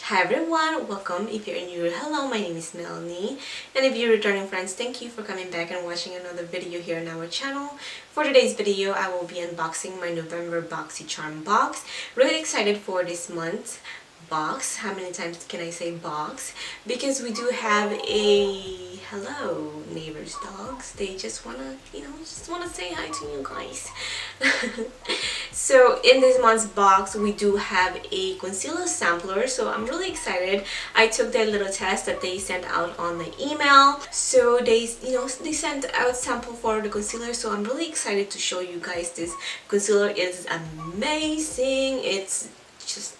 Hi everyone, welcome. If you're new, hello, my name is Melanie, and if you're returning friends, thank you for coming back and watching another video here on our channel. For today's video, I will be unboxing my November Boxycharm box. Really excited for this month's box. How many times can I say box? Because we do have a hello neighbors dogs. They just wanna, just wanna say hi to you guys. So in this month's box, we do have a concealer sampler. So I'm really excited. I took their little test that they sent out on the email. So they sent out sample for the concealer. So I'm really excited to show you guys this concealer. Is amazing. It's just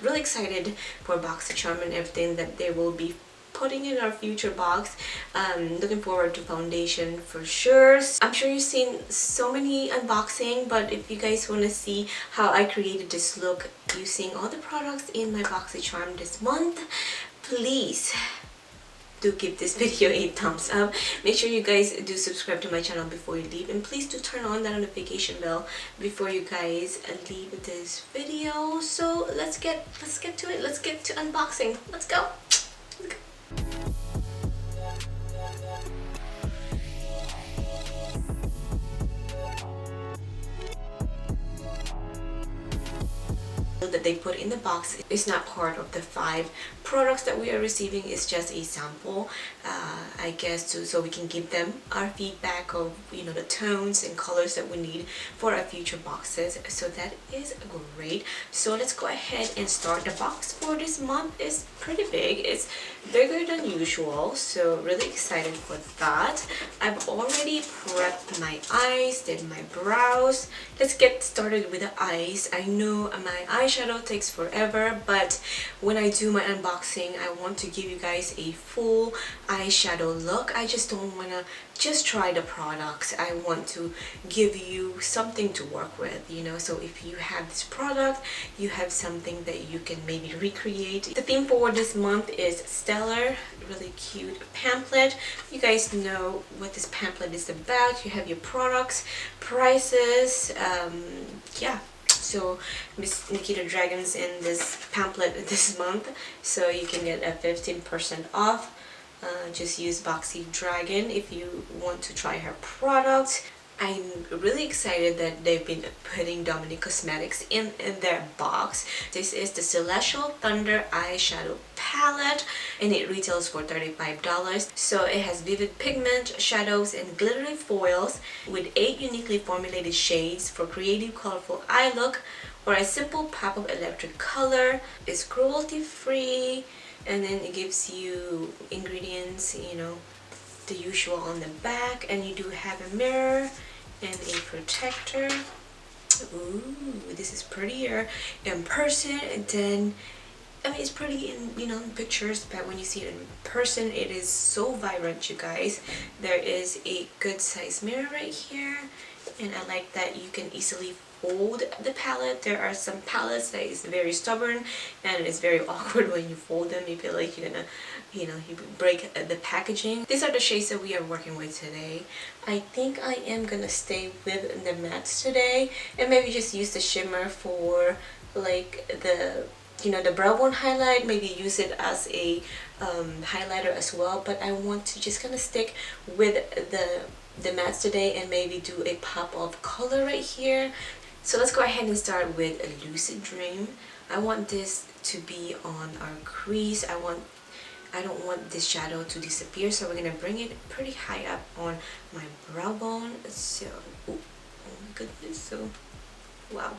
really excited for Boxycharm and everything that they will be putting in our future box. Looking forward to foundation for sure. I'm sure you've seen so many unboxing, but if you guys want to see how I created this look using all the products in my Boxycharm this month, please do give this video a thumbs up. Make sure you guys do subscribe to my channel before you leave, and please do turn on that notification bell before you guys leave this video. So let's get to it. Let's get to unboxing. Let's go. That they put in the box is not part of the 5 products that we are receiving. It's just a sample, I guess, so we can give them our feedback of the tones and colors that we need for our future boxes. So that is great. So let's go ahead and start. The box for this month is pretty big. It's bigger than usual, so really excited for that. I've already prepped my eyes, did my brows. Let's get started with the eyes. I know my eyeshadow takes forever, but when I do my unboxing, I want to give you guys a full eyeshadow look. I just don't want to just try the products. I want to give you something to work with, so if you have this product, you have something that you can maybe recreate. The theme for this month is Stellar. Really cute pamphlet. You guys know what this pamphlet is about. You have your products, prices, yeah. So Miss Nikita Dragon's in this pamphlet this month, so you can get a 15% off. Just use Boxy Dragon if you want to try her products. I'm really excited that they've been putting Dominique Cosmetics in their box. This is the Celestial Thunder eyeshadow palette, and it retails for $35. So it has vivid pigment, shadows, and glittery foils with 8 uniquely formulated shades for creative, colorful eye look or a simple pop of electric color. It's cruelty free, and then it gives you ingredients, the usual on the back, and you do have a mirror and a protector. Ooh, this is prettier in person than, it's pretty in pictures, but when you see it in person, it is so vibrant, you guys. There is a good size mirror right here, and I like that you can easily fold the palette. There are some palettes that is very stubborn and it's very awkward when you fold them. You feel like you're gonna you break the packaging. These are the shades that we are working with today. I think I am gonna stay with the mattes today and maybe just use the shimmer for like the the brow bone highlight. Maybe use it as a highlighter as well, but I want to just kind of stick with the mattes today and maybe do a pop of color right here. So let's go ahead and start with a Lucid Dream. I want this to be on our crease. I don't want this shadow to disappear, so we're gonna bring it pretty high up on my brow bone. So, oh my goodness, so wow.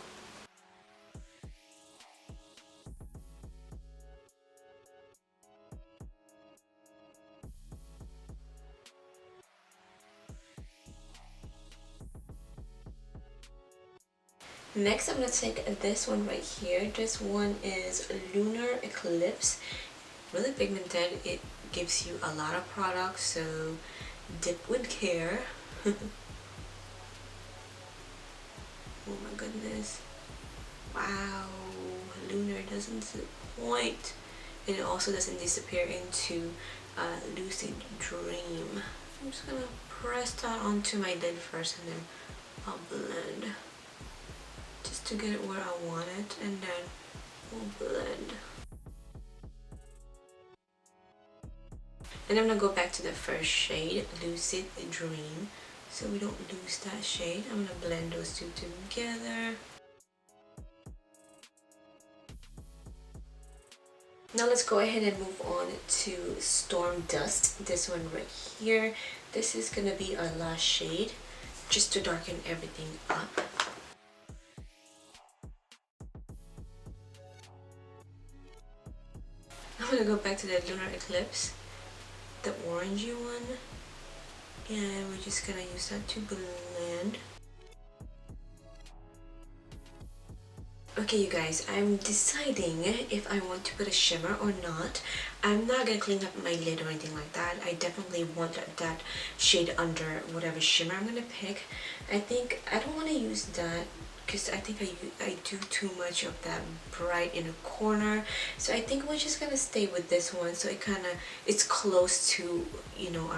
Next, I'm going to take this one right here. This one is Lunar Eclipse. Really pigmented. It gives you a lot of products, so dip with care. Oh my goodness. Wow. Lunar doesn't disappoint. And it also doesn't disappear into Lucid Dream. I'm just going to press that onto my lid first and then I'll blend. Just to get it where I want it, and then we'll blend. And I'm gonna go back to the first shade, Lucid Dream, so we don't lose that shade. I'm gonna blend those two together. Now let's go ahead and move on to Storm Dust, this one right here. This is gonna be our last shade, just to darken everything up. I'm gonna go back to the Lunar Eclipse, the orangey one, and we're just gonna use that to blend. Okay, you guys, I'm deciding if I want to put a shimmer or not. I'm not gonna clean up my lid or anything like that. I definitely want that shade under whatever shimmer I'm gonna pick. I think I don't want to use that because I think I do too much of that bright in a corner. So I think we're just gonna stay with this one. So it's close to, you know,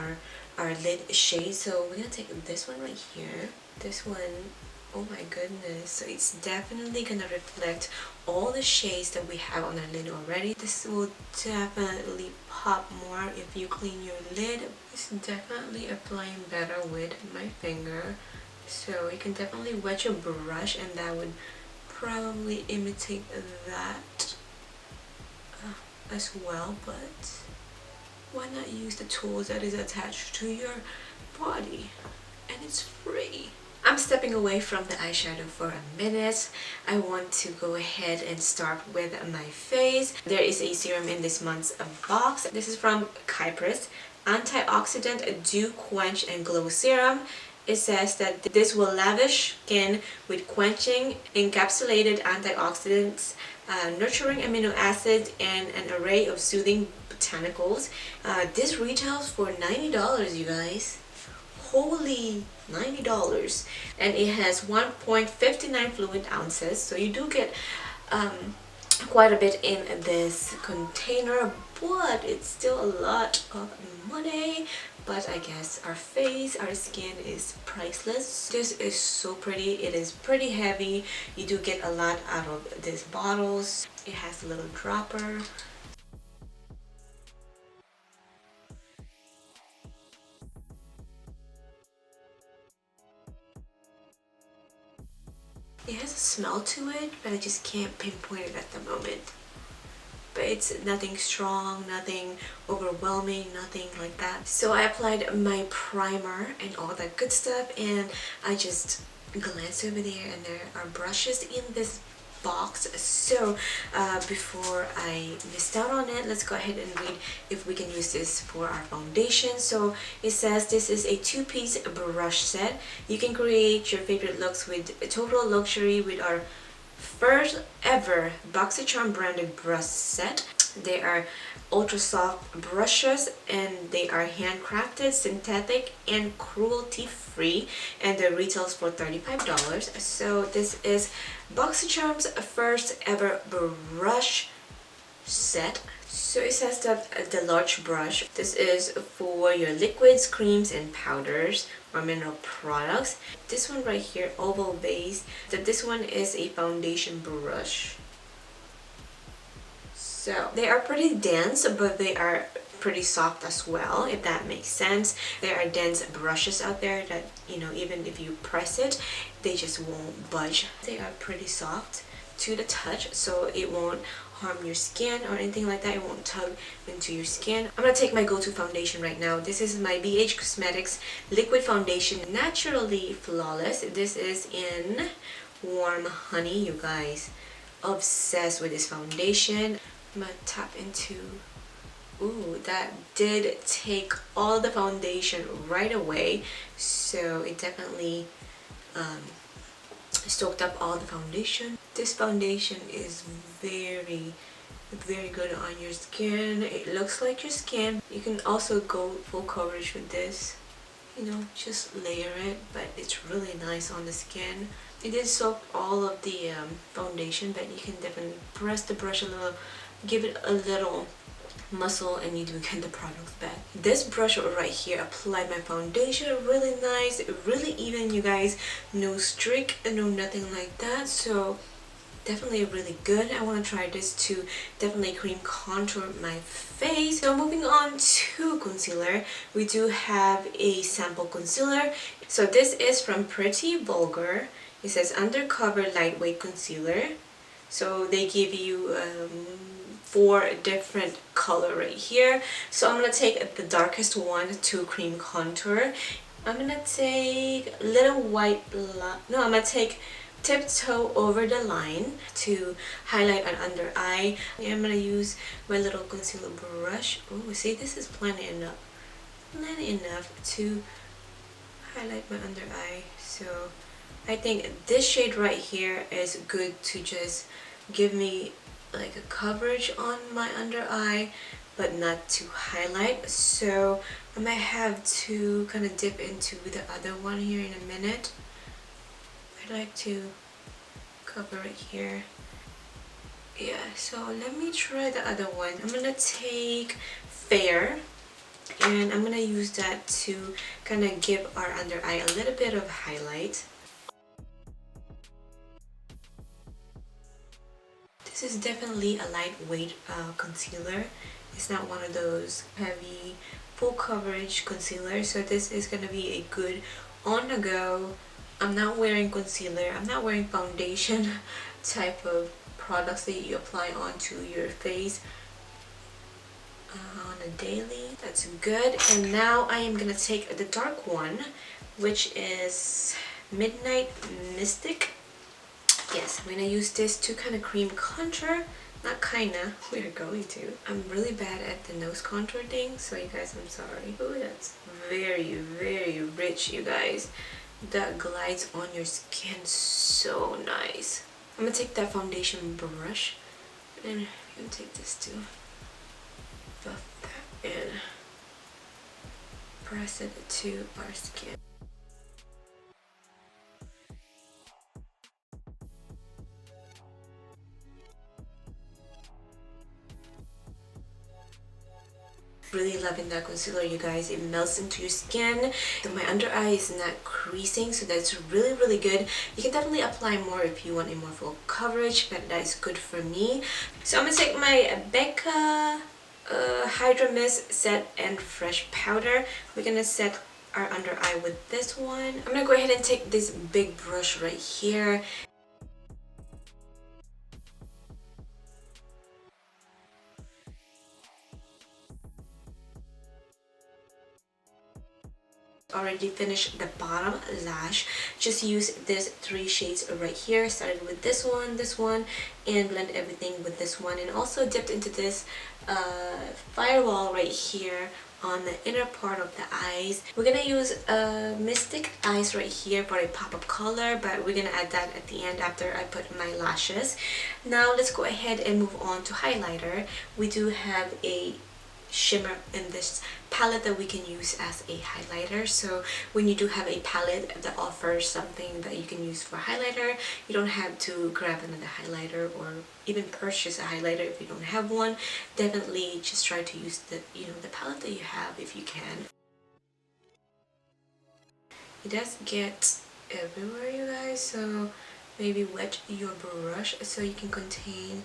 our lid shade. So we're gonna take this one right here. This one. Oh my goodness, so it's definitely gonna reflect all the shades that we have on our lid already. This will definitely pop more if you clean your lid. It's definitely applying better with my finger. So you can definitely wet your brush and that would probably imitate that as well, but why not use the tools that is attached to your body and it's free. I'm stepping away from the eyeshadow for a minute. I want to go ahead and start with my face. There is a serum in this month's box. This is from Kypris, Antioxidant Dew Quench and Glow Serum. It says that this will lavish skin with quenching, encapsulated antioxidants, nurturing amino acids, and an array of soothing botanicals. This retails for $90, you guys. Holy $90, and it has 1.59 fluid ounces, so you do get quite a bit in this container, but it's still a lot of money. But I guess our face, our skin is priceless. This is so pretty. It is pretty heavy. You do get a lot out of these bottles. It has a little dropper. It has a smell to it, but I just can't pinpoint it at the moment. But it's nothing strong, nothing overwhelming, nothing like that. So I applied my primer and all that good stuff, and I just glanced over there, and there are brushes in this box. So before I missed out on it, let's go ahead and read if we can use this for our foundation. So it says this is a two-piece brush set. You can create your favorite looks with total luxury with our first ever Boxycharm branded brush set. They are ultra soft brushes and they are handcrafted, synthetic, and cruelty free, and the retails for $35. So this is Boxycharm's first ever brush set. So it says that the large brush, this is for your liquids, creams, and powders or mineral products. This one right here, oval base, that this one is a foundation brush. So they are pretty dense, but they are pretty soft as well, if that makes sense. There are dense brushes out there that, you know, even if you press it, they just won't budge. They are pretty soft to the touch, so it won't harm your skin or anything like that. It won't tug into your skin. I'm gonna take my go-to foundation right now. This is my BH Cosmetics liquid foundation, naturally flawless. This is in Warm Honey, you guys. Obsessed with this foundation. I'm gonna tap into, ooh, that did take all the foundation right away, so it definitely soaked up all the foundation. This foundation is very good on your skin. It looks like your skin. You can also go full coverage with this, you know, just layer it, but it's really nice on the skin. It did soak all of the foundation, but you can definitely press the brush a little, give it a little muscle, and you do get the product back. This brush right here applied my foundation really nice, really even, you guys. No streak, no nothing like that. So definitely really good. I want to try this to definitely cream contour my face. So moving on to concealer, we do have a sample concealer. So this is from Pretty Vulgar. It says Undercover Lightweight Concealer. So they give you 4 different color right here. So I'm gonna take the darkest one to cream contour. I'm gonna take Little White line. No, I'm gonna take Tiptoe Over the Line to highlight an under eye. I'm gonna use my little concealer brush. Oh, see, this is plenty enough to highlight my under eye. So I think this shade right here is good to just give me like a coverage on my under eye, but not to highlight. So I might have to kind of dip into the other one here in a minute. I'd like to cover it here. Yeah, so let me try the other one. I'm gonna take Fair, and I'm gonna use that to kind of give our under eye a little bit of highlight. This is definitely a lightweight concealer. It's not one of those heavy full coverage concealers, so this is gonna be a good on the go. I'm not wearing concealer, I'm not wearing foundation type of products that you apply onto your face on a daily. That's good. And now I am gonna take the dark one, which is Midnight Mystic. Yes, I'm gonna use this to kind of cream contour. Not kinda, we're going to. I'm really bad at the nose contour thing, so you guys, I'm sorry. Oh, that's very, very rich, you guys. That glides on your skin so nice. I'm gonna take that foundation brush, and I'm gonna take this too. Buff that in. Press it to our skin. Really loving that concealer, you guys. It melts into your skin. So my under eye is not creasing, so that's really, really good. You can definitely apply more if you want a more full coverage, but that is good for me. So I'm gonna take my Becca Hydramist Set and Fresh Powder. We're gonna set our under eye with this one. I'm gonna go ahead and take this big brush right here. Already finished the bottom lash. Just use this 3 shades right here. Started with this one, and blend everything with this one, and also dipped into this firewall right here on the inner part of the eyes. We're gonna use Mystic Eyes right here for a pop of color, but we're gonna add that at the end after I put my lashes. Now let's go ahead and move on to highlighter. We do have a shimmer in this palette that we can use as a highlighter. So when you do have a palette that offers something that you can use for highlighter, you don't have to grab another highlighter or even purchase a highlighter if you don't have one. Definitely just try to use the the palette that you have if you can. It does get everywhere, you guys, so maybe wet your brush so you can contain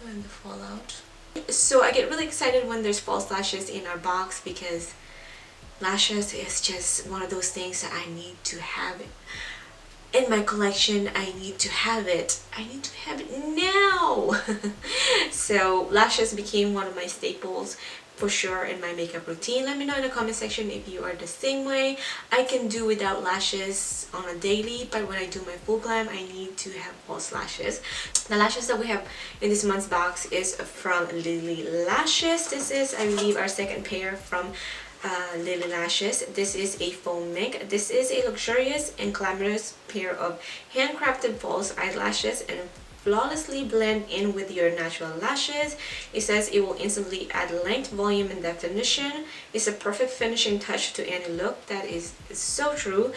the fallout. So I get really excited when there's false lashes in our box, because lashes is just one of those things that I need to have in my collection. I need to have it. I need to have it now. So lashes became one of my staples for sure in my makeup routine. Let me know in the comment section if you are the same way. I can do without lashes on a daily, but when I do my full glam, I need to have false lashes. The lashes that we have in this month's box is from Lily Lashes. This is, I believe, our second pair from Lily Lashes. This is a foam mink. This is a luxurious and glamorous pair of handcrafted false eyelashes and flawlessly blend in with your natural lashes. It says it will instantly add length, volume, and definition. It's a perfect finishing touch to any look. That is so true.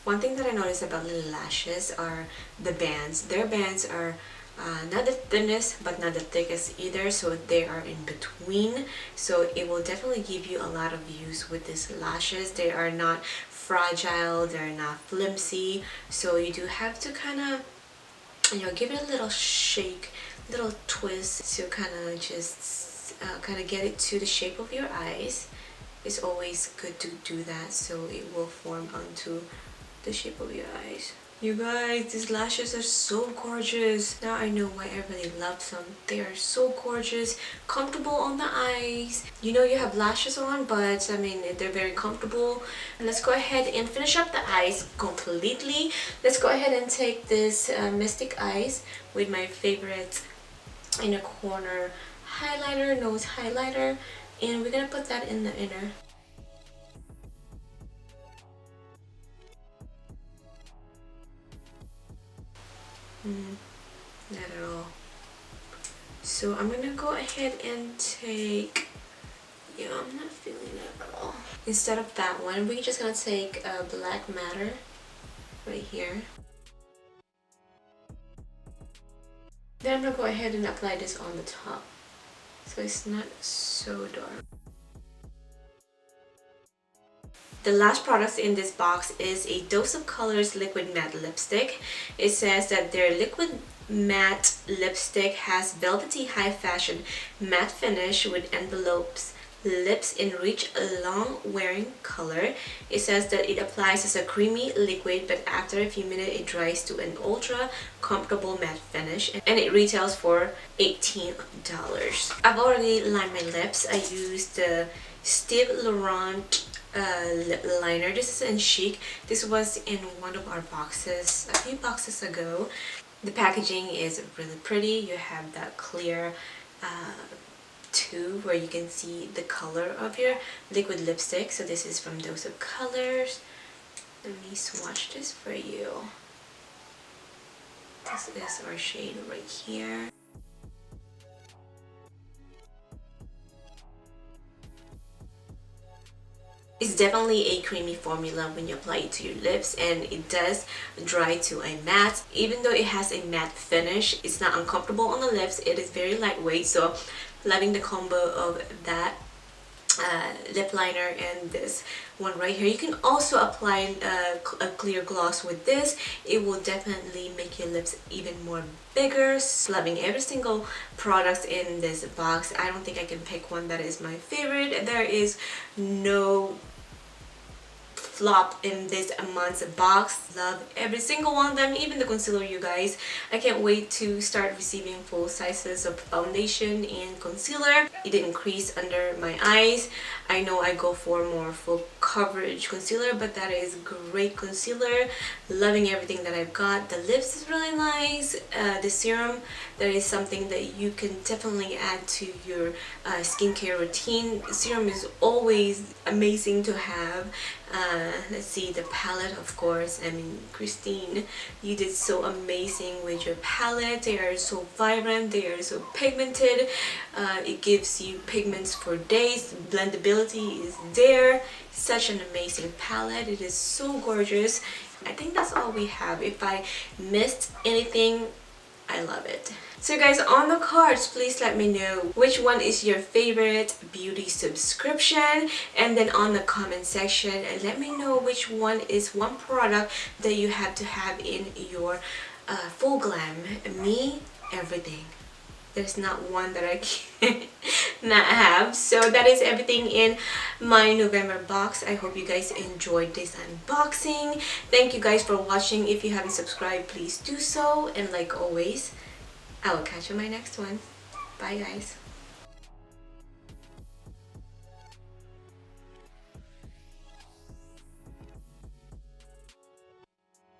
One thing that I noticed about Lily Lashes are the bands. Their bands are not the thinnest but not the thickest either, so they are in between. So it will definitely give you a lot of use with these lashes. They are not fragile, they're not flimsy, so you do have to kind of, you know, give it a little shake, little twist to kind of just kind of get it to the shape of your eyes. It's always good to do that so it will form onto the shape of your eyes. You guys, these lashes are so gorgeous. Now I know why I really love them. They are so gorgeous, comfortable on the eyes. You know you have lashes on, but I mean they're very comfortable. And let's go ahead and finish up the eyes completely. Let's go ahead and take this Mystic Eyes with my favorite inner corner highlighter, nose highlighter, and we're gonna put that in the inner. Not at all. So I'm gonna go ahead and take, yeah, I'm not feeling it at all. Instead of that one, we're just gonna take a black matter right here. Then I'm gonna go ahead and apply this on the top so it's not so dark. The last product in this box is a Dose of Colors Liquid Matte Lipstick. It says that their liquid matte lipstick has velvety high fashion matte finish with envelopes lips in rich long wearing color. It says that it applies as a creamy liquid, but after a few minutes it dries to an ultra comfortable matte finish, and it retails for $18. I've already lined my lips. I used the Steve Laurent lip liner. This is in Chic. This was in one of our boxes a few boxes ago. The packaging is really pretty. You have that clear tube where you can see the color of your liquid lipstick. So this is from Dose of Colors. Let me swatch this for you. This is our shade right here. It's definitely a creamy formula when you apply it to your lips, and it does dry to a matte. Even though it has a matte finish, it's not uncomfortable on the lips. It is very lightweight, so loving the combo of that lip liner and this one right here. You can also apply a clear gloss with this. It will definitely make your lips even more bigger. Loving every single product in this box. I don't think I can pick one that is my favorite. There is no flop in this month's box. Love every single one of them, even the concealer, you guys. I can't wait to start receiving full sizes of foundation and concealer. It didn't crease under my eyes. I know I go for more full coverage concealer, but that is great concealer. Loving everything that I've got. The lips is really nice. The serum, that is something that you can definitely add to your skincare routine. Serum is always amazing to have. Let's see, the palette, of course. I mean, Christine, you did so amazing with your palette. They are so vibrant, they are so pigmented. It gives you pigments for days. Blendability is there. Such an amazing palette. It is so gorgeous. I think that's all we have. If I missed anything, I love it. So guys, on the cards, please let me know which one is your favorite beauty subscription, and then on the comment section let me know which one is one product that you have to have in your full glam. Me, everything. There's not one that I can not have. So that is everything in my November box. I hope you guys enjoyed this unboxing. Thank you guys for watching. If you haven't subscribed, please do so, and like always, I will catch you in my next one. Bye guys.